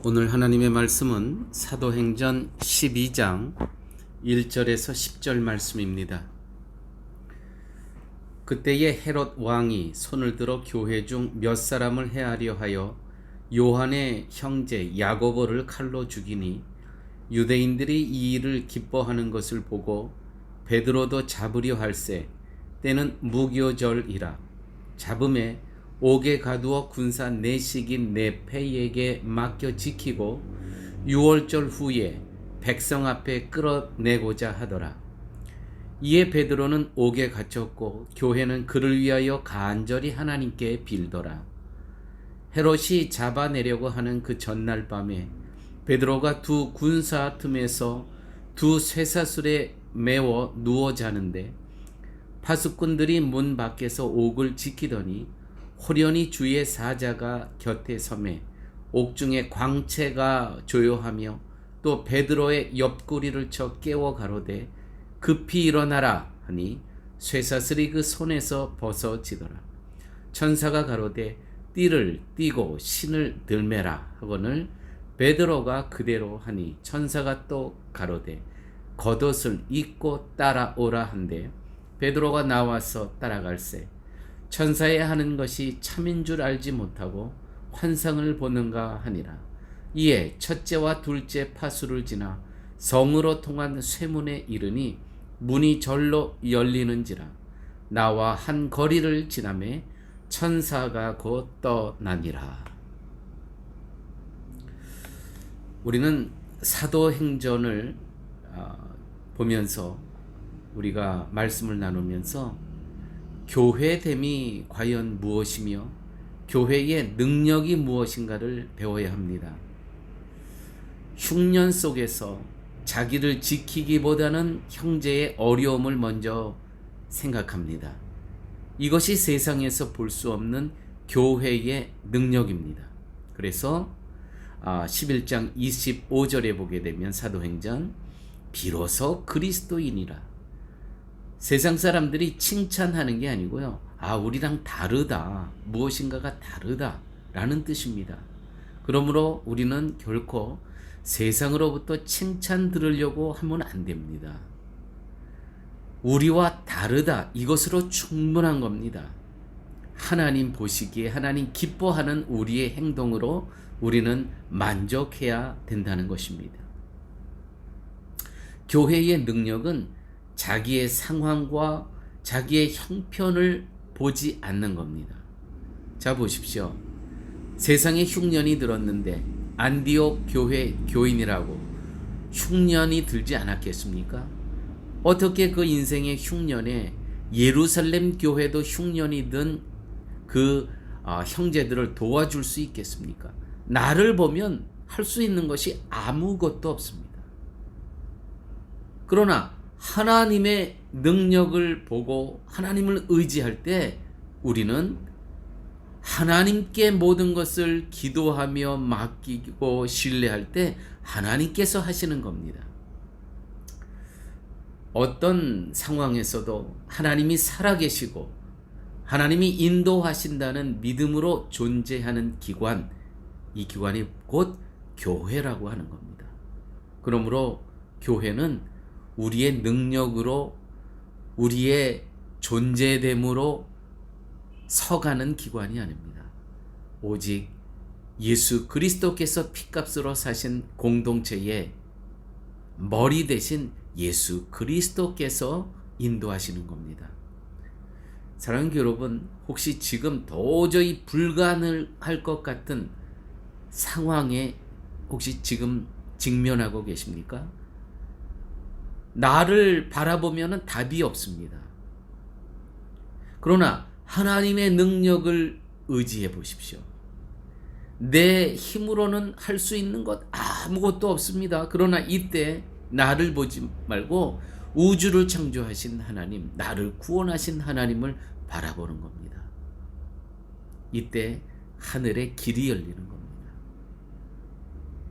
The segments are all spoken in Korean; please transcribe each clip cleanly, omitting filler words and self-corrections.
오늘 하나님의 말씀은 사도행전 12장 1절에서 10절 말씀입니다. 그때에 헤롯 왕이 손을 들어 교회 중 몇 사람을 해하려 하여 요한의 형제 야고보를 칼로 죽이니 유대인들이 이 일을 기뻐하는 것을 보고 베드로도 잡으려 할세 때는 무교절이라 잡음에 옥에 가두어 군사 내식인 네페에게 맡겨 지키고 6월절 후에 백성 앞에 끌어내고자 하더라. 이에 베드로는 옥에 갇혔고 교회는 그를 위하여 간절히 하나님께 빌더라. 헤롯이 잡아내려고 하는 그 전날 밤에 베드로가 두 군사 틈에서 두 쇠사슬에 매워 누워 자는데 파수꾼들이 문 밖에서 옥을 지키더니 호련히 주의 사자가 곁에 서매 옥중에 광채가 조요하며 또 베드로의 옆구리를 쳐 깨워 가로되 급히 일어나라 하니 쇠사슬이 그 손에서 벗어지더라. 천사가 가로되 띠를 띠고 신을 들매라 하거늘 베드로가 그대로 하니 천사가 또 가로되 겉옷을 입고 따라오라 한데 베드로가 나와서 따라갈세 천사의 하는 것이 참인 줄 알지 못하고 환상을 보는가 하니라. 이에 첫째와 둘째 파수를 지나 성으로 통한 쇠문에 이르니 문이 절로 열리는지라. 나와 한 거리를 지나매 천사가 곧 떠나니라. 우리는 사도행전을 보면서 우리가 말씀을 나누면서 교회됨이 과연 무엇이며 교회의 능력이 무엇인가를 배워야 합니다. 흉년 속에서 자기를 지키기보다는 형제의 어려움을 먼저 생각합니다. 이것이 세상에서 볼 수 없는 교회의 능력입니다. 그래서 11장 25절에 보게 되면 사도행전 비로소 그리스도인이라. 세상 사람들이 칭찬하는 게 아니고요. 우리랑 다르다. 무엇인가가 다르다. 라는 뜻입니다. 그러므로 우리는 결코 세상으로부터 칭찬 들으려고 하면 안 됩니다. 우리와 다르다. 이것으로 충분한 겁니다. 하나님 보시기에 하나님 기뻐하는 우리의 행동으로 우리는 만족해야 된다는 것입니다. 교회의 능력은 자기의 상황과 자기의 형편을 보지 않는 겁니다. 자 보십시오. 세상에 흉년이 들었는데 안디옥 교회 교인이라고 흉년이 들지 않았겠습니까? 어떻게 그 인생의 흉년에 예루살렘 교회도 흉년이 든 그 형제들을 도와줄 수 있겠습니까? 나를 보면 할 수 있는 것이 아무것도 없습니다. 그러나 하나님의 능력을 보고 하나님을 의지할 때 우리는 하나님께 모든 것을 기도하며 맡기고 신뢰할 때 하나님께서 하시는 겁니다. 어떤 상황에서도 하나님이 살아계시고 하나님이 인도하신다는 믿음으로 존재하는 기관, 이 기관이 곧 교회라고 하는 겁니다. 그러므로 교회는 우리의 능력으로 우리의 존재됨으로 서가는 기관이 아닙니다. 오직 예수 그리스도께서 피값으로 사신 공동체의 머리 대신 예수 그리스도께서 인도하시는 겁니다. 사랑하는 여러분, 혹시 지금 도저히 불가능할 것 같은 상황에 혹시 지금 직면하고 계십니까? 나를 바라보면 답이 없습니다. 그러나 하나님의 능력을 의지해 보십시오. 내 힘으로는 할 수 있는 것 아무것도 없습니다. 그러나 이때 나를 보지 말고 우주를 창조하신 하나님, 나를 구원하신 하나님을 바라보는 겁니다. 이때 하늘의 길이 열리는 겁니다.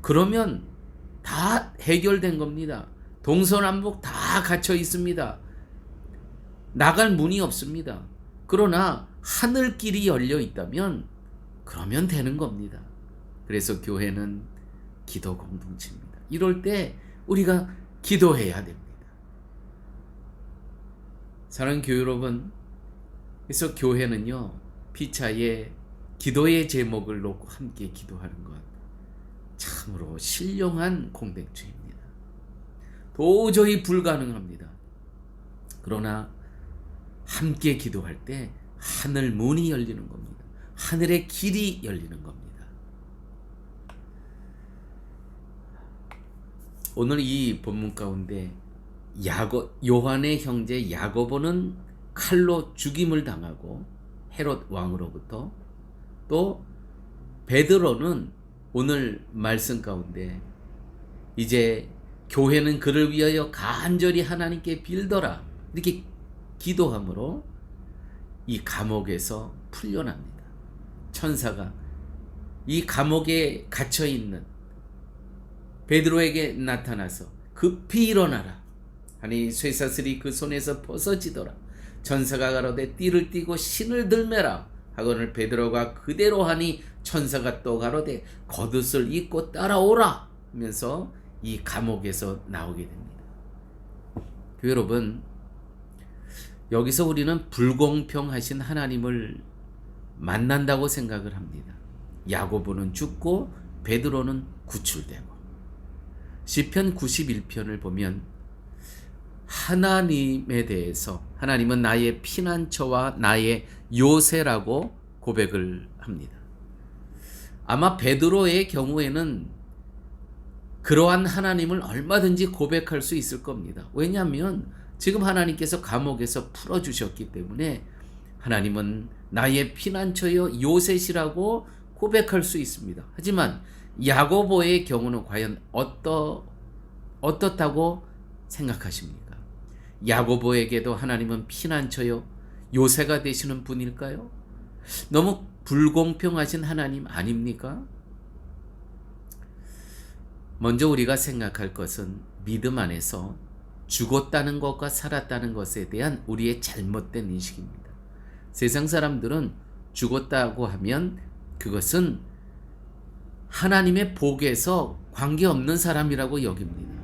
그러면 다 해결된 겁니다. 동서남북 다 갇혀 있습니다. 나갈 문이 없습니다. 그러나 하늘길이 열려 있다면 그러면 되는 겁니다. 그래서 교회는 기도 공동체입니다. 이럴 때 우리가 기도해야 됩니다. 사랑하는 교회 여러분, 그래서 교회는요, 피차에 기도의 제목을 놓고 함께 기도하는 것, 참으로 신령한 공동체입니다. 도저히 불가능합니다. 그러나 함께 기도할 때 하늘 문이 열리는 겁니다. 하늘의 길이 열리는 겁니다. 오늘 이 본문 가운데 요한의 형제 야고보는 칼로 죽임을 당하고 헤롯 왕으로부터, 또 베드로는 오늘 말씀 가운데 이제 교회는 그를 위하여 간절히 하나님께 빌더라 이렇게 기도함으로 이 감옥에서 풀려납니다. 천사가 이 감옥에 갇혀있는 베드로에게 나타나서 급히 일어나라 하니 쇠사슬이 그 손에서 벗어지더라. 천사가 가로되 띠를 띠고 신을 들매라 하거늘 베드로가 그대로 하니 천사가 또 가로되 겉옷을 입고 따라오라 하면서 이 감옥에서 나오게 됩니다. 여러분, 여기서 우리는 불공평하신 하나님을 만난다고 생각을 합니다. 야고보는 죽고 베드로는 구출되고. 시편 91편을 보면 하나님에 대해서 하나님은 나의 피난처와 나의 요새라고 고백을 합니다. 아마 베드로의 경우에는 그러한 하나님을 얼마든지 고백할 수 있을 겁니다. 왜냐하면 지금 하나님께서 감옥에서 풀어주셨기 때문에 하나님은 나의 피난처여 요새시라고 고백할 수 있습니다. 하지만 야고보의 경우는 과연 어떻다고 생각하십니까? 야고보에게도 하나님은 피난처요 요새가 되시는 분일까요? 너무 불공평하신 하나님 아닙니까? 먼저 우리가 생각할 것은 믿음 안에서 죽었다는 것과 살았다는 것에 대한 우리의 잘못된 인식입니다. 세상 사람들은 죽었다고 하면 그것은 하나님의 복에서 관계없는 사람이라고 여깁니다.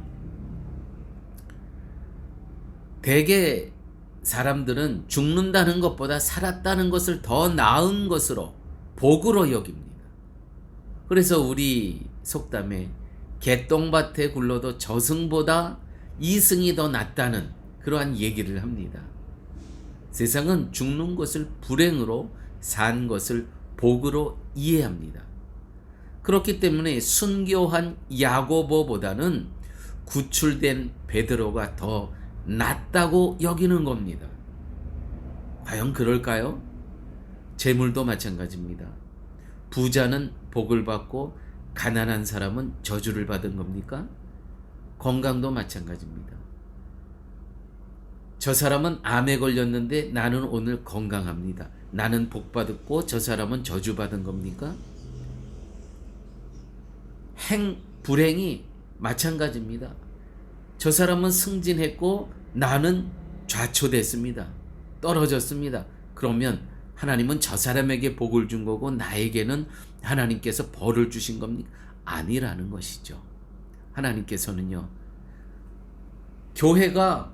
대개 사람들은 죽는다는 것보다 살았다는 것을 더 나은 것으로 복으로 여깁니다. 그래서 우리 속담에 개똥밭에 굴러도 저승보다 이승이 더 낫다는 그러한 얘기를 합니다. 세상은 죽는 것을 불행으로, 산 것을 복으로 이해합니다. 그렇기 때문에 순교한 야고보보다는 구출된 베드로가 더 낫다고 여기는 겁니다. 과연 그럴까요? 재물도 마찬가지입니다. 부자는 복을 받고 가난한 사람은 저주를 받은 겁니까? 건강도 마찬가지입니다. 저 사람은 암에 걸렸는데 나는 오늘 건강합니다. 나는 복 받았고 저 사람은 저주 받은 겁니까? 불행이 마찬가지입니다. 저 사람은 승진했고 나는 좌초됐습니다. 떨어졌습니다. 그러면 하나님은 저 사람에게 복을 준 거고 나에게는 하나님께서 벌을 주신 겁니까? 아니라는 것이죠. 하나님께서는요, 교회가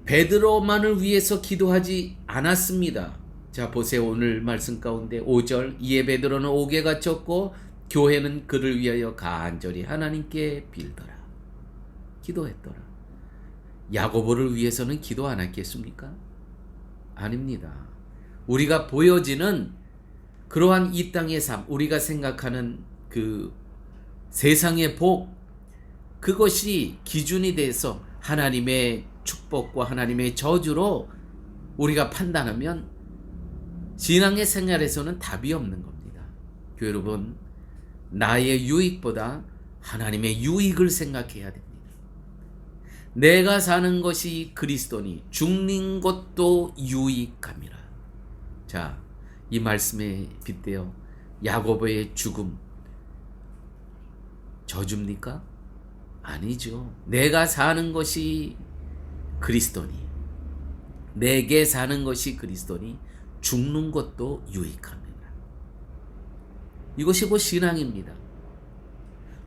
베드로만을 위해서 기도하지 않았습니다. 자, 보세요. 오늘 말씀 가운데 5절, 이에 베드로는 옥에 갇혔고 교회는 그를 위하여 간절히 하나님께 빌더라. 기도했더라. 야고보를 위해서는 기도 안 했겠습니까? 아닙니다. 우리가 보여지는 그러한 이 땅의 삶, 우리가 생각하는 그 세상의 복, 그것이 기준이 돼서 하나님의 축복과 하나님의 저주로 우리가 판단하면 신앙의 생활에서는 답이 없는 겁니다. 교회 여러분, 나의 유익보다 하나님의 유익을 생각해야 됩니다. 내가 사는 것이 그리스도니 죽는 것도 유익함이라. 자, 이 말씀에 빗대어 야고보의 죽음 저주입니까? 아니죠. 내가 사는 것이 그리스도니, 내게 사는 것이 그리스도니 죽는 것도 유익함이라. 이것이 곧 신앙입니다.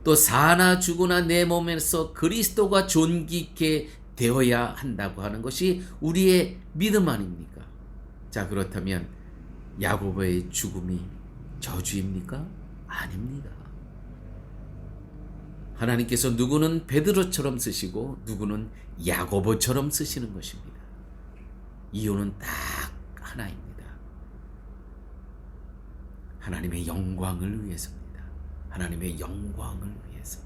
또 사나 죽으나 내 몸에서 그리스도가 존귀 있게 되어야 한다고 하는 것이 우리의 믿음 아닙니까? 자, 그렇다면 야고보의 죽음이 저주입니까? 아닙니다. 하나님께서 누구는 베드로처럼 쓰시고 누구는 야고보처럼 쓰시는 것입니다. 이유는 딱 하나입니다. 하나님의 영광을 위해서입니다. 하나님의 영광을 위해서.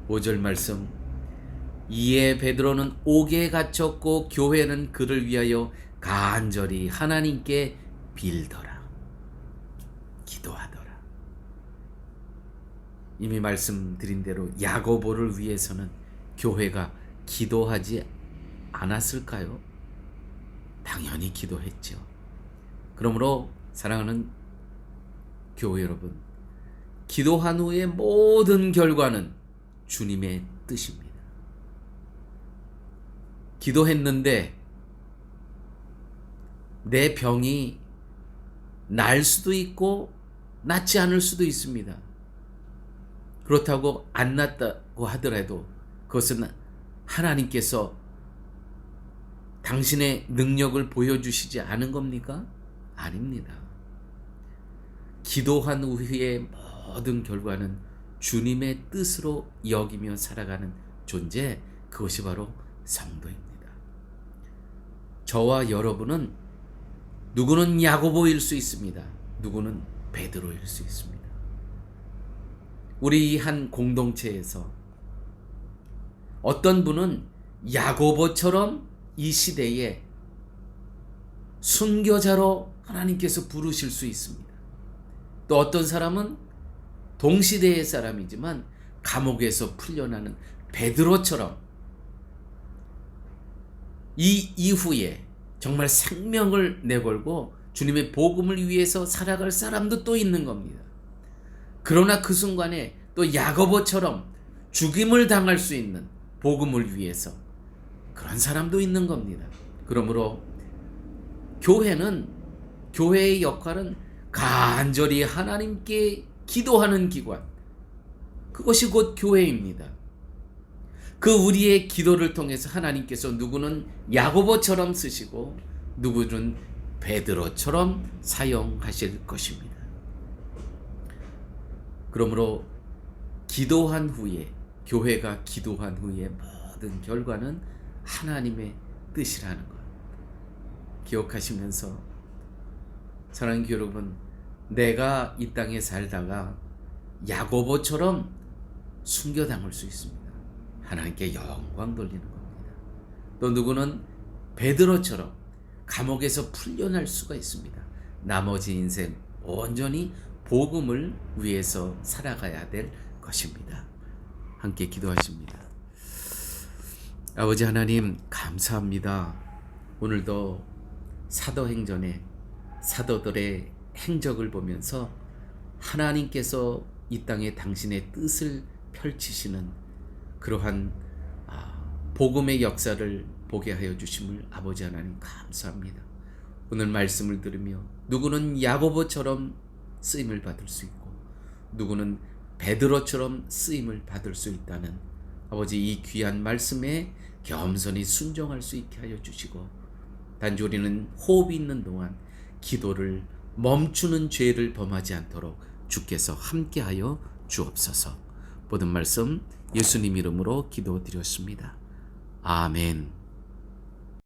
5절 말씀, 이에 베드로는 옥에 갇혔고 교회는 그를 위하여 간절히 하나님께 빌더라, 기도하더라. 이미 말씀드린 대로 야고보를 위해서는 교회가 기도하지 않았을까요? 당연히 기도했죠. 그러므로 사랑하는 교회 여러분, 기도한 후의 모든 결과는 주님의 뜻입니다. 기도했는데 내 병이 날 수도 있고 낫지 않을 수도 있습니다. 그렇다고 안 낫다고 하더라도 그것은 하나님께서 당신의 능력을 보여주시지 않은 겁니까? 아닙니다. 기도한 후의 모든 결과는 주님의 뜻으로 여기며 살아가는 존재, 그것이 바로 성도입니다. 저와 여러분은 누구는 야고보일 수 있습니다. 누구는 베드로일 수 있습니다. 우리 한 공동체에서 어떤 분은 야고보처럼 이 시대에 순교자로 하나님께서 부르실 수 있습니다. 또 어떤 사람은 동시대의 사람이지만 감옥에서 풀려나는 베드로처럼 이 이후에 정말 생명을 내걸고 주님의 복음을 위해서 살아갈 사람도 또 있는 겁니다. 그러나 그 순간에 또 야고보처럼 죽임을 당할 수 있는 복음을 위해서 그런 사람도 있는 겁니다. 그러므로 교회의 역할은 간절히 하나님께 기도하는 기관, 그것이 곧 교회입니다. 그 우리의 기도를 통해서 하나님께서 누구는 야고보처럼 쓰시고 누구는 베드로처럼 사용하실 것입니다. 그러므로 기도한 후에, 교회가 기도한 후에 모든 결과는 하나님의 뜻이라는 것 기억하시면서, 사랑하는 여러분, 내가 이 땅에 살다가 야고보처럼 순교당할 수 있습니다. 하나님께 영광 돌리는 겁니다. 또 누구는 베드로처럼 감옥에서 풀려날 수가 있습니다. 나머지 인생 온전히 복음을 위해서 살아가야 될 것입니다. 함께 기도하십니다. 아버지 하나님, 감사합니다. 오늘도 사도행전의 사도들의 행적을 보면서 하나님께서 이 땅에 당신의 뜻을 펼치시는 그러한 복음의 역사를 보게 하여 주심을 아버지 하나님 감사합니다. 오늘 말씀을 들으며 누구는 야고보처럼 쓰임을 받을 수 있고 누구는 베드로처럼 쓰임을 받을 수 있다는 아버지 이 귀한 말씀에 겸손히 순종할 수 있게 하여 주시고, 단지 우리는 호흡이 있는 동안 기도를 멈추는 죄를 범하지 않도록 주께서 함께하여 주옵소서. 모든 말씀 예수님 이름으로 기도드렸습니다. 아멘.